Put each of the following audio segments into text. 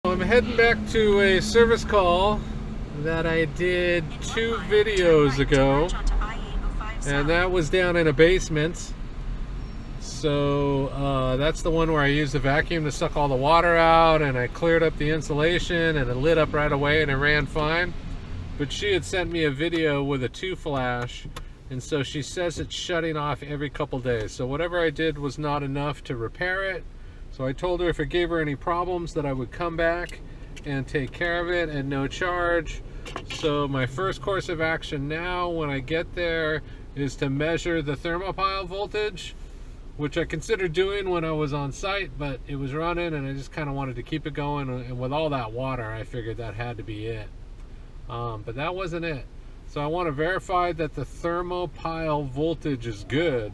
I'm heading back to a service call that I did 2 videos ago, and that was down in a basement. So that's the one where I used the vacuum to suck all the water out, and I cleared up the insulation, and it lit up right away and it ran fine. But she had sent me a video with a 2 flash, and so she says it's shutting off every couple days. So whatever I did was not enough to repair it. So I told her if it gave her any problems that I would come back and take care of it at no charge. So my first course of action now when I get there is to measure the thermopile voltage, which I considered doing when I was on site, but it was running and I just kind of wanted to keep it going, and with all that water I figured that had to be it. But that wasn't it. So I want to verify that the thermopile voltage is good.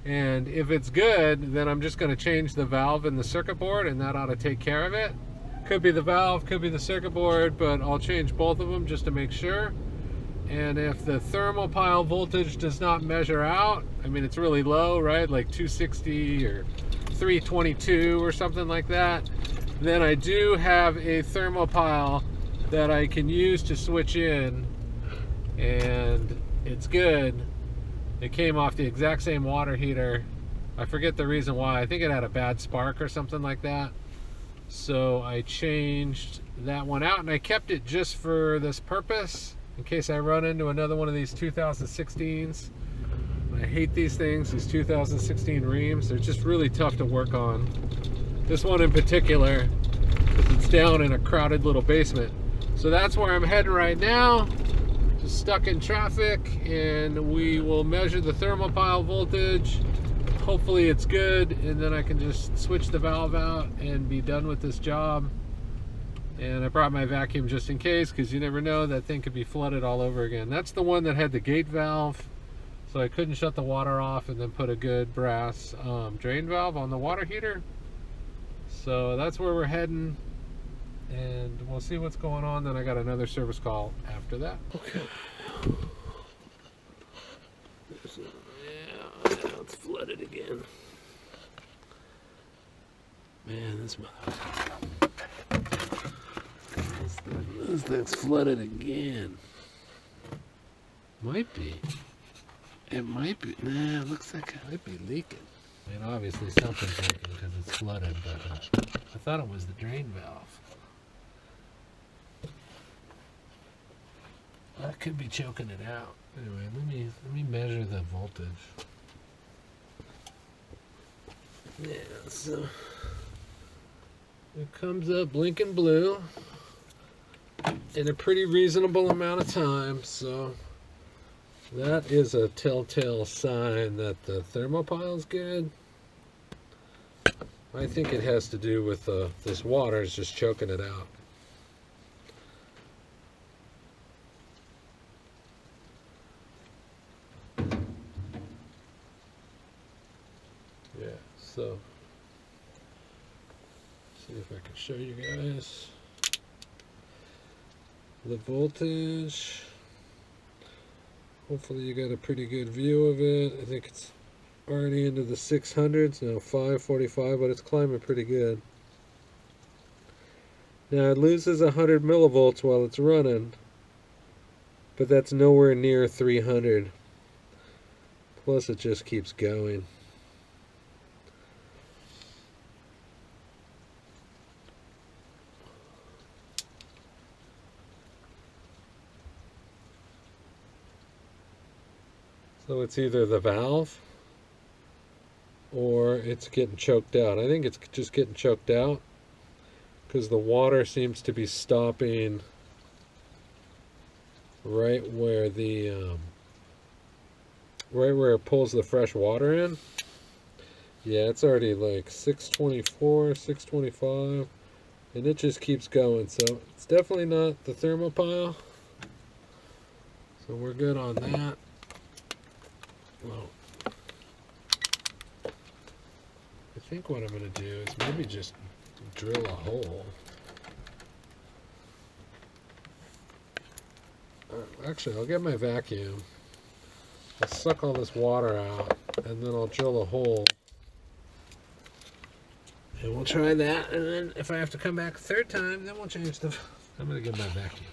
And if it's good, then I'm just going to change the valve in the circuit board, and that ought to take care of it. Could be the valve, could be the circuit board, but I'll change both of them just to make sure. And if the thermopile voltage does not measure out, I mean it's really low, right? Like 260 or 322 or something like that, then I do have a thermopile that I can use to switch in, and it's good. It came off the exact same water heater. I forget the reason why. I think it had a bad spark or something like that. So I changed that one out, and I kept it just for this purpose in case I run into another one of these 2016s. I hate these things, these 2016 reams. They're just really tough to work on. This one in particular, because it's down in a crowded little basement. So that's where I'm heading right now. Just stuck in traffic, and we will measure the thermopile voltage. Hopefully it's good, and then I can just switch the valve out and be done with this job. And I brought my vacuum just in case, because you never know, that thing could be flooded all over again. That's the one that had the gate valve, so I couldn't shut the water off and then put a good brass drain valve on the water heater. So that's where we're heading, and we'll see what's going on. Then I got another service call after that. Okay. Yeah, now it's flooded again. Man, this thing's flooded again. Might be. It might be. Nah, it looks like it might be leaking. I mean, obviously something's leaking because it's flooded, but I thought it was the drain valve. That could be choking it out. Anyway, let me measure the voltage. Yeah, so it comes up blinking blue in a pretty reasonable amount of time, so that is a telltale sign that the thermopile is good. I think it has to do with this water is just choking it out. Yeah, so see if I can show you guys the voltage. Hopefully you got a pretty good view of it. I think it's already into the 600s now, 545, but it's climbing pretty good. Now it loses 100 millivolts while it's running, but that's nowhere near 300. Plus it just keeps going. So it's either the valve or it's getting choked out. I think it's just getting choked out because the water seems to be stopping right where the right where it pulls the fresh water in. Yeah, it's already like 624, 625, and it just keeps going. So it's definitely not the thermopile. So we're good on that. Well, I think what I'm going to do is maybe just drill a hole. Actually, I'll get my vacuum. I'll suck all this water out, and then I'll drill a hole And we'll try that, and then if I have to come back a third time, then we'll change the... I'm going to get my vacuum.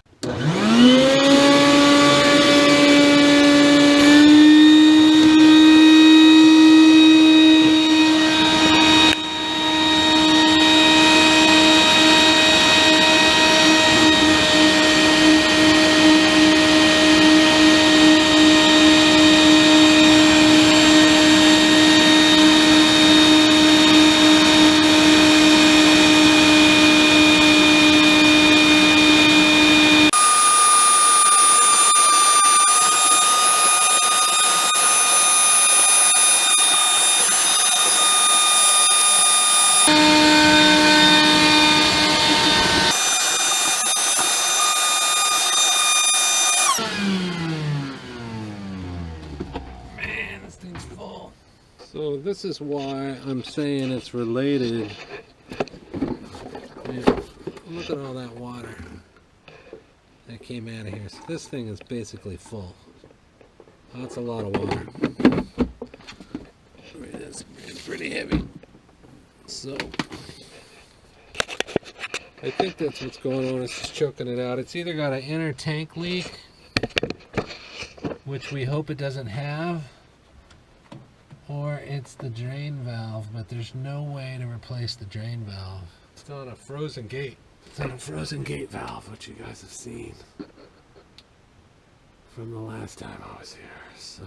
Man, this thing's full. So this is why I'm saying it's related. Man, look at all that water that came out of here. So this thing is basically full. That's a lot of water. It's pretty heavy. So I think that's what's going on. It's just choking it out. It's either got an inner tank leak, which we hope it doesn't have, or it's the drain valve, but there's no way to replace the drain valve. It's on a frozen gate. It's on a frozen gate valve, which you guys have seen from the last time I was here. So,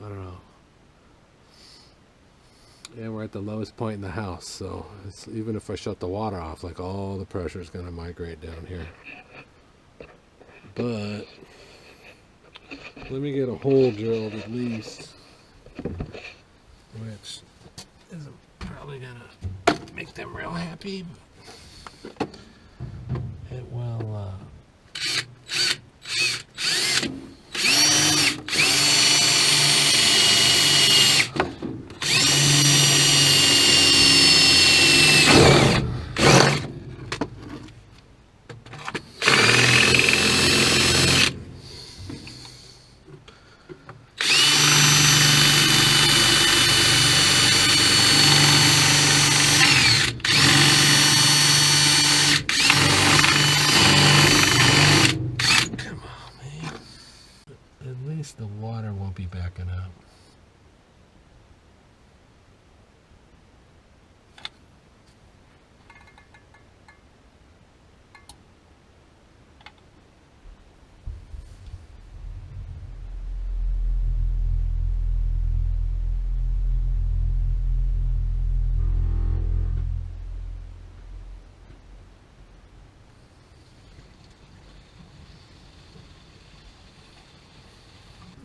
I don't know. Yeah, we're at the lowest point in the house, so it's, even if I shut the water off, like all the pressure is going to migrate down here. But let me get a hole drilled at least, which isn't probably going to make them real happy, but it will the water won't be backing up.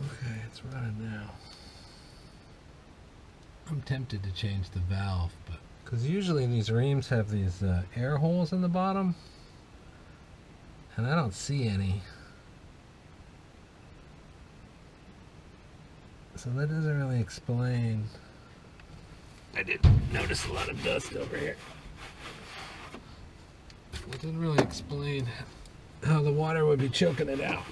Okay, it's running now. I'm tempted to change the valve, but because usually these reams have these air holes in the bottom, and I don't see any. So that doesn't really explain. I did notice a lot of dust over here. It didn't really explain how the water would be choking it out.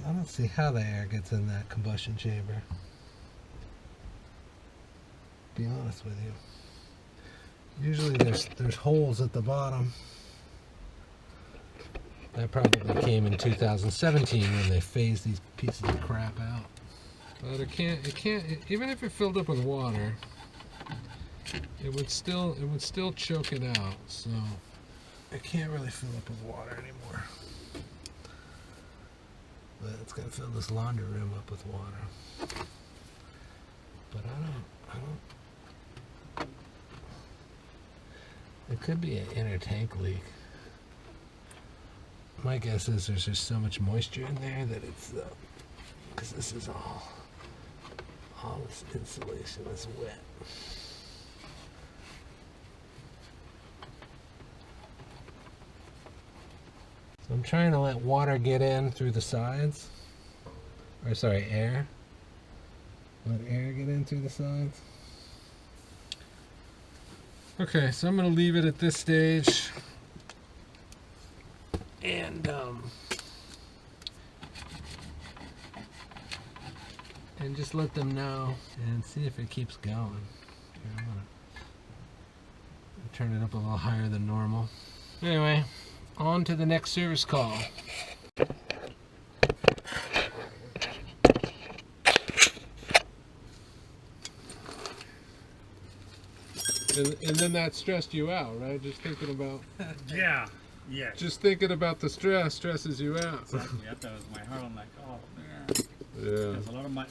I don't see how the air gets in that combustion chamber, to be honest with you. Usually there's holes at the bottom. That probably came in 2017 when they phased these pieces of crap out. But it can't, even if it filled up with water, it would still choke it out. So it can't really fill up with water anymore. But it's gonna fill this laundry room up with water. But I don't. It could be an inner tank leak. My guess is there's just so much moisture in there that it's because this is all this insulation is wet. So I'm trying to let water get in through the sides. Or sorry, air. Let air get in through the sides. Okay, so I'm going to leave it at this stage. And just let them know and see if it keeps going. Here, I'm gonna turn it up a little higher than normal. Anyway, on to the next service call. And then that stressed you out, right? Just thinking about... Yeah, yes. Just thinking about the stress stresses you out. Exactly, I thought it was my heart. I'm like, oh, man. Yeah. Because a lot of my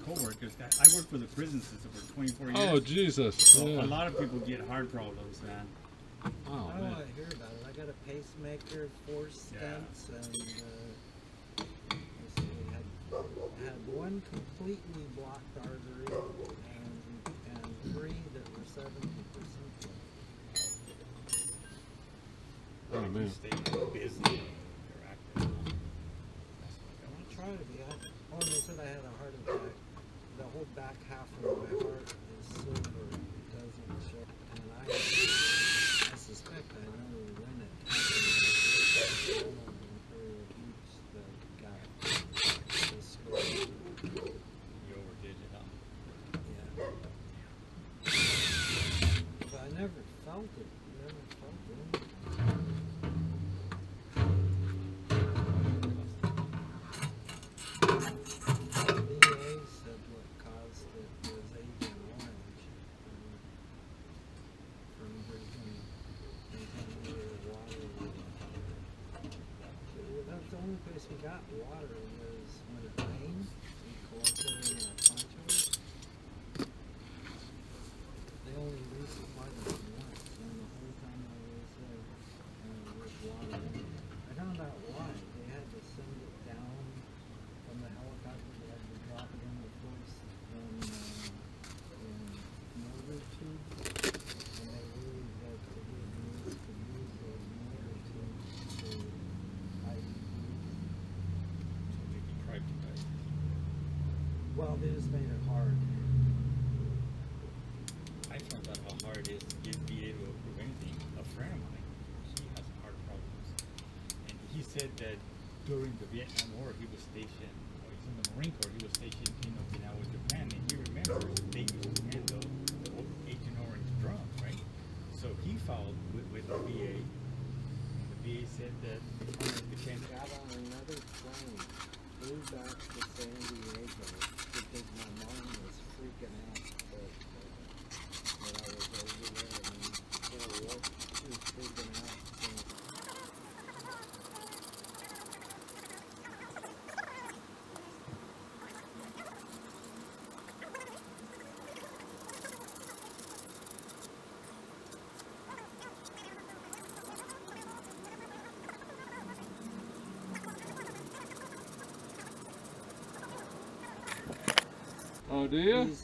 co-workers, I worked for the prison system for 24 years. Oh, Jesus. So Yeah. a lot of people get heart problems, man. Oh, I man. want to hear about it. I got a pacemaker, 4 stents, and let's see, I had one completely blocked artery and 3 that were 70%. Oh, man. Stay busy. You're active. I try to be. Oh, and they said I had a heart attack. The whole back half of my heart is silver. It doesn't show. And I suspect I know when it happened. That got this score. You overdid it, huh? Yeah. But I never felt it. Never felt it. VA said what caused it was Agent Orange from drinking contaminated water. That's the only place we got water was when it rained. We collected it in our ponchos. They only resupplied us once, and the whole time I was there, with water. I found out why. They had to send it down from the helicopter. They had to drop it in the force in motor tubes, and they really had to use those motor tubes for IEDs. So you can try to guys. Well, they just made it hard. I found out how hard it is to get VA to approve anything. A friend of mine, she has heart problems. And he said that during the Vietnam War, he was stationed, or he's in the Marine Corps, he was stationed in Okinawa, Japan, and he remembers they used to handle the Agent Orange drums, right? So he filed with the VA. The VA said that they can't. Got on another plane, flew back to San Diego because my mom was freaking out that I was over there, and she was freaking out. Oh, do you?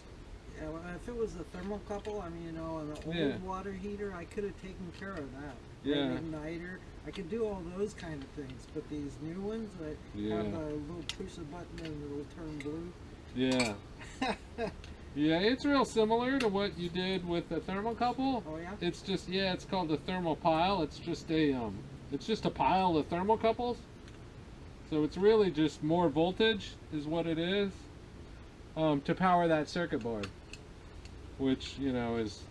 Yeah, well, if it was a thermocouple, I mean, an old Yeah. water heater, I could have taken care of that. Yeah. An igniter, I could do all those kind of things. But these new ones that have a little push a button and it'll turn blue. Yeah. Yeah, it's real similar to what you did with the thermocouple. Oh yeah. It's just, yeah, it's called a thermopile. It's just a pile of thermocouples. So it's really just more voltage is what it is, to power that circuit board, which, you know, is,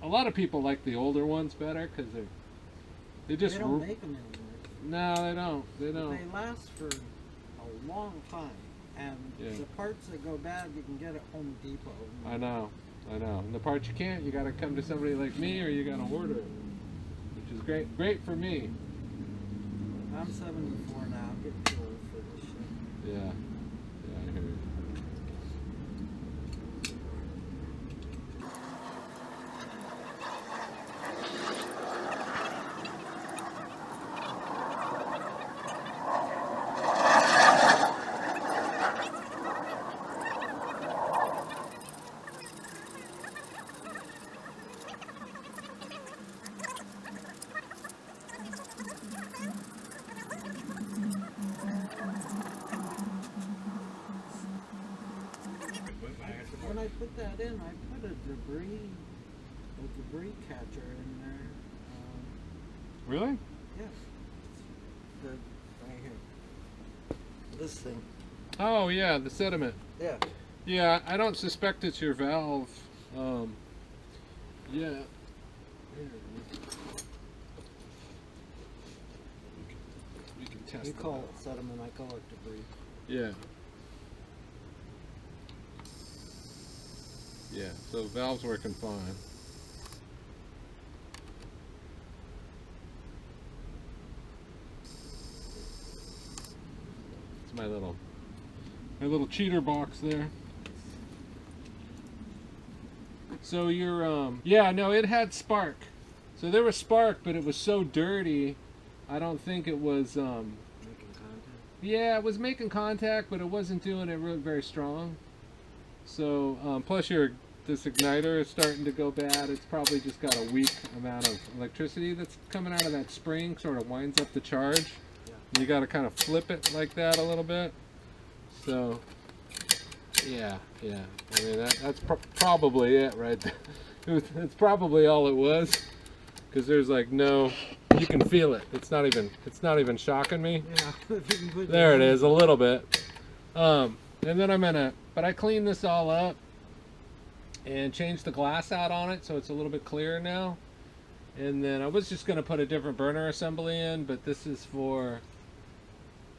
a lot of people like the older ones better because they just They don't make them anymore. no, they don't. They But don't. they last for a long time. And Yeah. the parts that go bad, you can get at Home Depot. I know. And the parts you can't, you got to come to somebody like me, or you got to order it, which is great for me. I'm 74 now. I'm getting too old for this shit. Yeah. Yeah, I hear you. when I put that in, I put a debris catcher in there. Really? Yes. The right here. This thing. Oh yeah, the sediment. Yeah. Yeah, I don't suspect it's your valve. Yeah. There it is. We can test You it call out. it sediment, I call it debris. Yeah. Yeah, so valve's working fine. It's my little cheater box there. So you're yeah, no, it had spark. So there was spark, but it was so dirty, I don't think it was Making contact. yeah, it was making contact, but it wasn't doing it really very strong. So plus this igniter is starting to go bad. It's probably just got a weak amount of electricity that's coming out of that spring, sort of winds up the charge. Yeah. You got to kind of flip it like that a little bit. So yeah. I mean that's probably it right there. That's probably all it was, because there's like no. You can feel it. It's not even shocking me. Yeah. There it is, a little bit. And then but I cleaned this all up and changed the glass out on it so it's a little bit clearer now. And then I was just going to put a different burner assembly in, but this is for,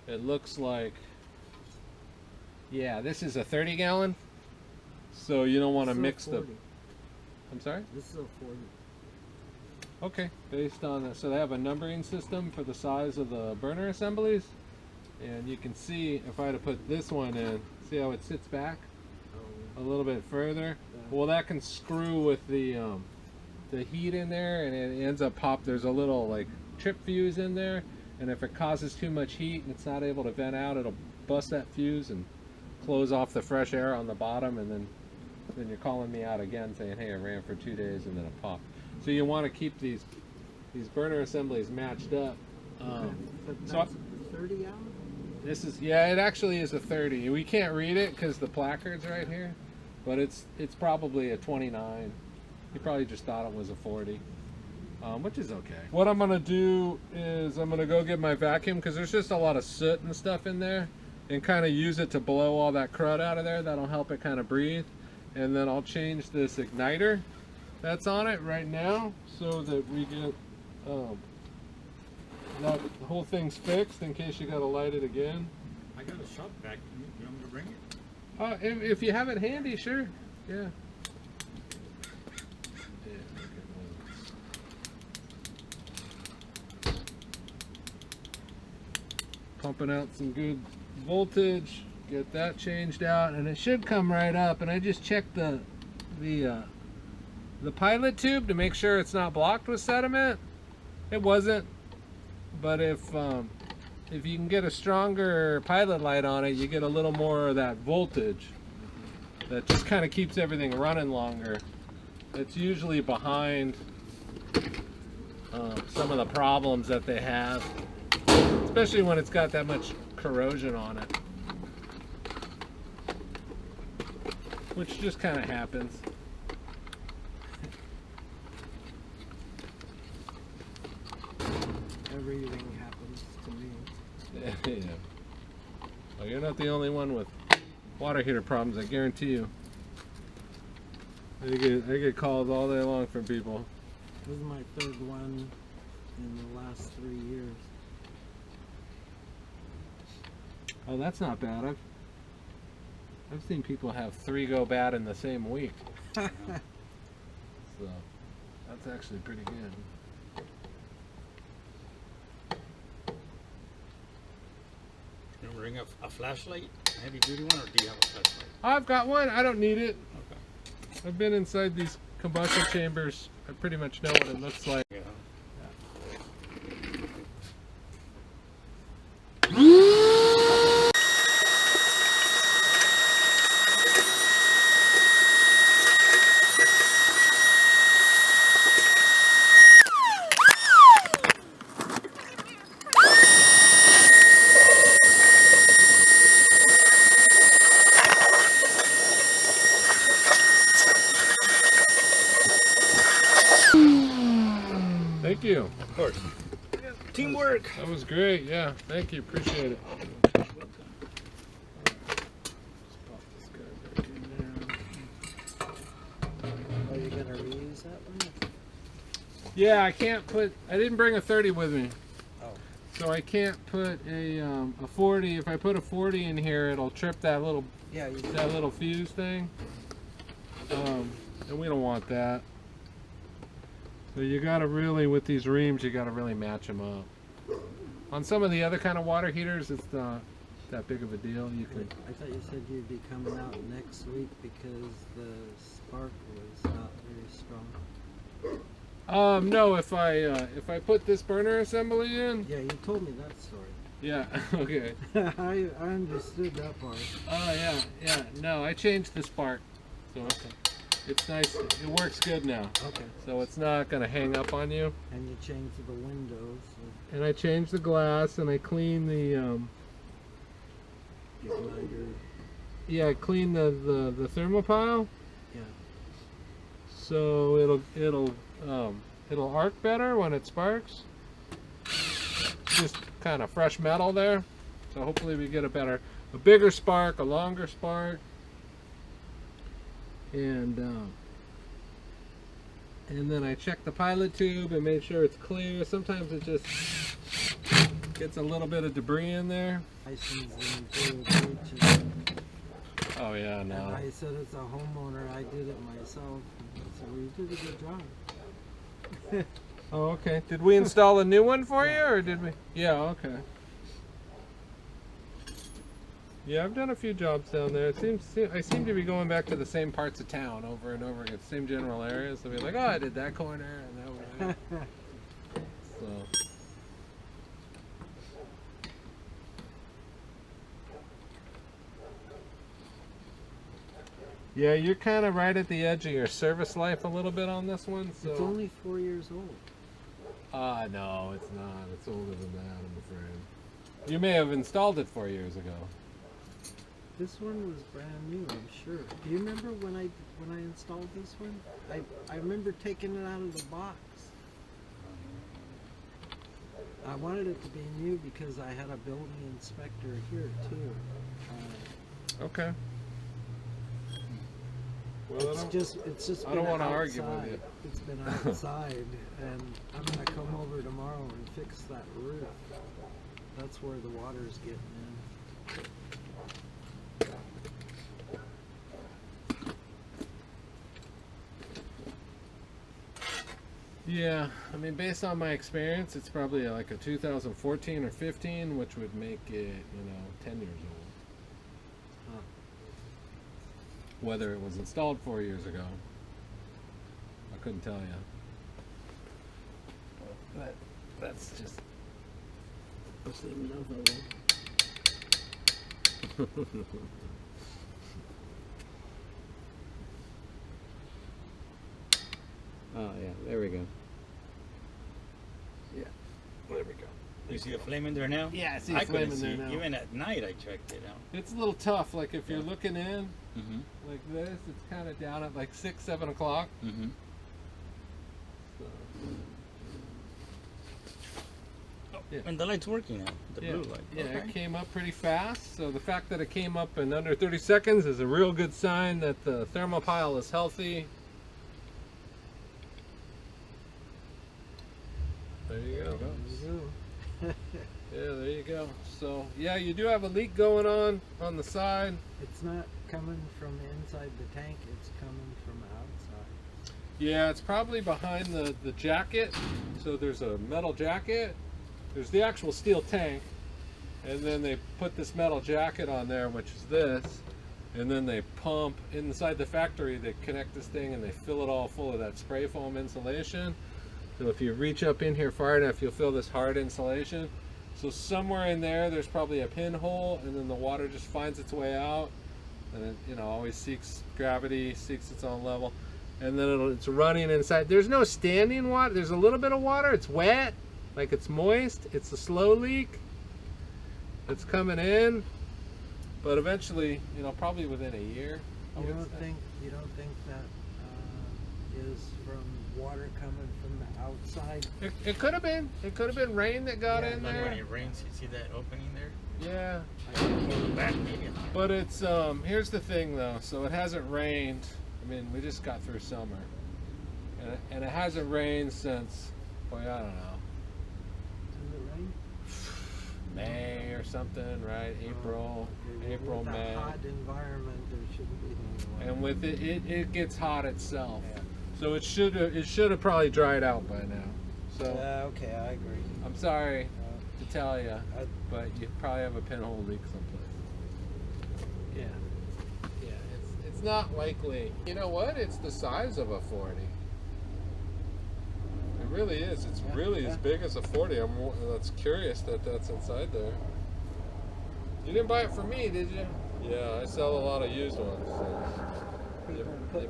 it looks like, yeah, this is a 30 gallon. So you don't want to mix the, I'm sorry? This is a 40. Okay, based on that. So they have a numbering system for the size of the burner assemblies. And you can see, if I had to put this one in, see how it sits back a little bit further? Well, that can screw with the heat in there, and it ends up there's a little like trip fuse in there, and if it causes too much heat and it's not able to vent out, it'll bust that fuse and close off the fresh air on the bottom, and then you're calling me out again saying, hey, I ran for 2 days and then it popped. So you want to keep these burner assemblies matched up. But So that's 30 out? This is, yeah, it actually is a 30. We can't read it because the placard's right here, but it's probably a 29. He probably just thought it was a 40, which is okay. What I'm gonna do is I'm gonna go get my vacuum, because there's just a lot of soot and stuff in there, and kind of use it to blow all that crud out of there. That'll help it kind of breathe. And then I'll change this igniter that's on it right now so that we get that the whole thing's fixed in case you gotta light it again. I got a shop vacuum. You want me to bring it? If you have it handy, sure. Yeah. Pumping out some good voltage. Get that changed out, and it should come right up. And I just checked the pilot tube to make sure it's not blocked with sediment. It wasn't. But if you can get a stronger pilot light on it, you get a little more of that voltage that just kind of keeps everything running longer. It's usually behind some of the problems that they have, especially when it's got that much corrosion on it, which just kind of happens. Everything happens to me. Yeah. Well, you're not the only one with water heater problems, I guarantee you. I get calls all day long from people. This is my third one in the last 3 years. Oh, that's not bad. I've seen people have 3 go bad in the same week. So that's actually pretty good. You want to bring a flashlight, a heavy duty one, or do you have a flashlight? I've got one. I don't need it. Okay. I've been inside these combustion chambers. I pretty much know what it looks like. Yeah. Thank you. Of course. Teamwork. That was great. Yeah, thank you. Appreciate it. Oh, you're gonna reuse that one? Yeah, I didn't bring a 30 with me. Oh. So I can't put a 40. If I put a 40 in here, it'll trip that little fuse thing. And we don't want that. So you gotta really, with these reams, you gotta really match them up. On some of the other kind of water heaters, it's not that big of a deal. You can. I thought you said you'd be coming out next week because the spark was not very strong. No, if I put this burner assembly in. Yeah, you told me that story. Yeah. Okay. I understood that part. Oh yeah. No, I changed the spark, so okay. It's nice. It works good now. Okay. So it's not gonna hang up on you. And you changed the windows. And I changed the glass, and I cleaned the Igniter. yeah, I cleaned the thermopile. Yeah. So it'll arc better when it sparks. Just kind of fresh metal there. So hopefully we get a bigger spark, a longer spark. And then I checked the pilot tube and made sure it's clear. Sometimes it just gets a little bit of debris in there. Oh yeah, no. And I said it's a homeowner. I did it myself. So we did a good job. Oh, okay. Did we install a new one for you, or did we? Yeah, okay. Yeah, I've done a few jobs down there. I seem to be going back to the same parts of town over and over again, same general areas. So we're like, oh, I did that corner and that one. So. Yeah, you're kind of right at the edge of your service life a little bit on this one. So. It's only 4 years old. No, it's not. It's older than that, I'm afraid. You may have installed it 4 years ago. This one was brand new, I'm sure. Do you remember when I installed this one? I remember taking it out of the box. I wanted it to be new because I had a building inspector here too. Okay. Well, It's just I been don't want to outside. argue with you. It's been outside, and I'm gonna come over tomorrow and fix that roof. That's where the water's getting in. Yeah, I mean, based on my experience, it's probably like a 2014 or 15, which would make it, 10 years old. Huh. Whether it was installed 4 years ago, I couldn't tell you. But that's just. Oh yeah, there we go. Yeah, there we go. You see a flame in there now? Yeah, I see a flame in there now. Even at night, I checked it out. It's a little tough. Like if you're looking in, Mm-hmm. like this, it's kind of down at like 6, 7 o'clock. Mm-hmm. So. Yeah. And the light's working now. The blue light. Yeah, Okay. it came up pretty fast. So the fact that it came up in under 30 seconds is a real good sign that the thermopile is healthy. There you go. Yeah, there you go. So yeah, you do have a leak going on the side. It's not coming from inside the tank, it's coming from outside. Yeah, it's probably behind the jacket. So there's a metal jacket. There's the actual steel tank. And then they put this metal jacket on there, which is this. And then they pump inside the factory, they connect this thing and they fill it all full of that spray foam insulation. So if you reach up in here far enough, you'll feel this hard insulation. So somewhere in there, there's probably a pinhole, and then the water just finds its way out, and it, always seeks gravity, seeks its own level, and then it's running inside. There's no standing water. There's a little bit of water. It's wet, like it's moist. It's a slow leak. It's coming in, but eventually, probably within a year. You don't think that is from water coming from the outside? It could have been. It could have been rain that got in Like when there. it rains, you see that opening there? Yeah. That maybe. But it's here's the thing though. So it hasn't rained. I mean, we just got through summer, and it hasn't rained since, boy, I don't know, Does it rain? May or something, right? April, Okay, April, with May. a hot environment, there shouldn't be any water. And with it gets hot itself. Yeah. So it should have probably dried out by now. So Okay, I agree. I'm sorry to tell you, I- but you probably have a pinhole leak someplace. Yeah. Yeah, it's not likely. You know what? It's the size of a 40. It really is. It's really as big as a 40. That's curious that that's inside there. You didn't buy it for me, did you? Yeah, I sell a lot of used ones. So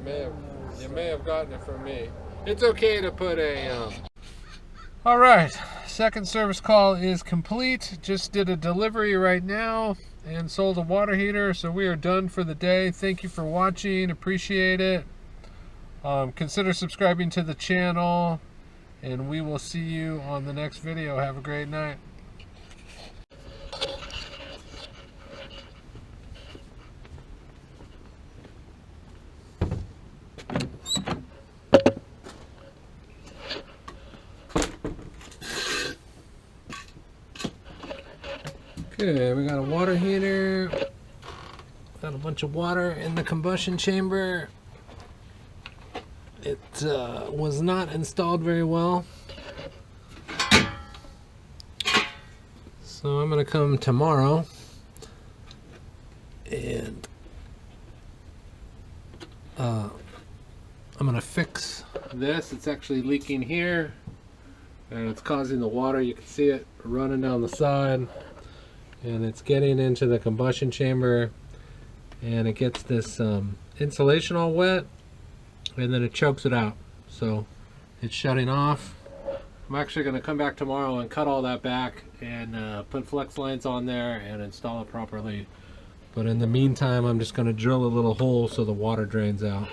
you may have gotten it from me. It's okay to put a. All right, second service call is complete. Just did a delivery right now and sold a water heater, so we are done for the day. Thank you for watching. Appreciate it. Consider subscribing to the channel, and we will see you on the next video. Have a great night. Okay, we got a water heater. Got a bunch of water in the combustion chamber. It was not installed very well. So I'm going to come tomorrow and I'm going to fix this. It's actually leaking here and it's causing the water. You can see it running down the side. And it's getting into the combustion chamber and it gets this insulation all wet and then it chokes it out, so it's shutting off. I'm actually going to come back tomorrow and cut all that back and put flex lines on there and install it properly, but in the meantime I'm just going to drill a little hole so the water drains out.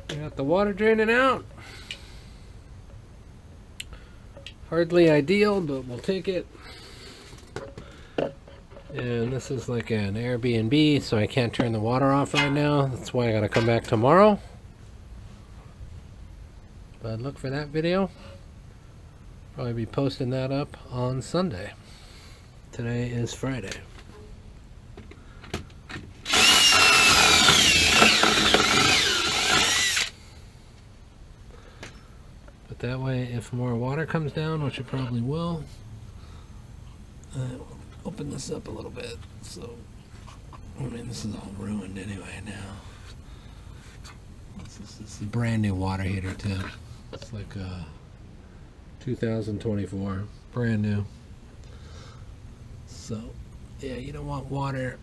Got the water draining out. Hardly ideal, but we'll take it. And this is like an Airbnb, so I can't turn the water off right now. That's why I gotta come back tomorrow. But look for that video. Probably be posting that up on Sunday. Today is Friday. That way, if more water comes down, which it probably will, open this up a little bit. So, I mean, this is all ruined anyway now. This is a brand new water heater too. It's like 2024, brand new. So, yeah, you don't want water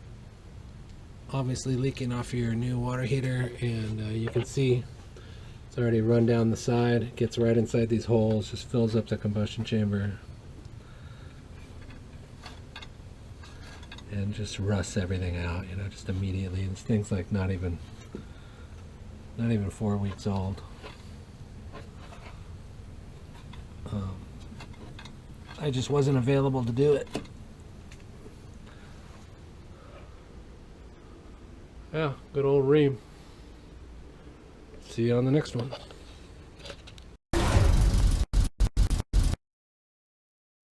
obviously leaking off your new water heater, and you can see it's already run down the side. It gets right inside these holes, just fills up the combustion chamber and just rusts everything out, you know, just immediately. And this thing's like not even 4 weeks old. I just wasn't available to do it. Yeah, good old Ream. See you on the next one.